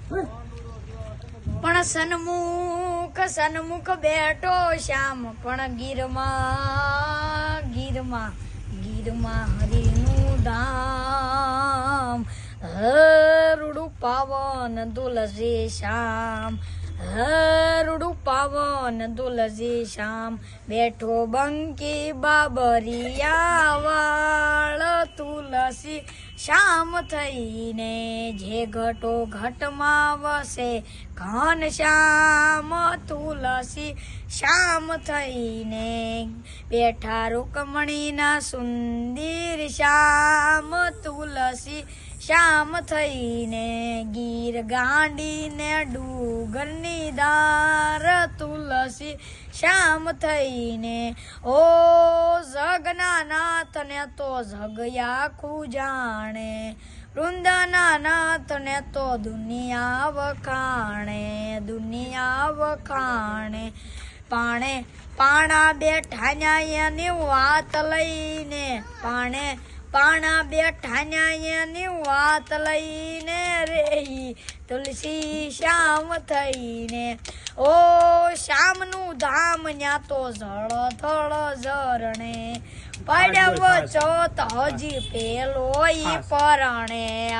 પણ સન્મુખ બેઠો શ્યામ પણ ગીરમાં હરિનું ધામ હરુડું પાવન દુલજે શ્યામ હરુડું પાવન દુલજે શ્યામ બેઠો બંકી બાબરિયા વાળ તુલસી શ્યામ થઈને જે ઘટો ઘટમાં વસે ઘન શ્યામ તુલસી શ્યામ થઈને બેઠા રૂકમણીના સુંદર શ્યામ તુલસી શ્યામ થઈને ગીર ગાંડીને ડુગરની દાર તુલસી શ્યામ થઈને ઓ જગના નાથને તો જગયાખું જાણે વૃંદાના નાથને તો દુનિયા વખાણે પાણા બેઠા એની વાત લઈને પાણા બેઠા એની વાત લઈને રે તુલસી શ્યામ થઈને ઓ શ્યામનું ધામ ન્યા તો જળ ઝરણે પડ્યો છો તો હજી પેલો ઈ પરણે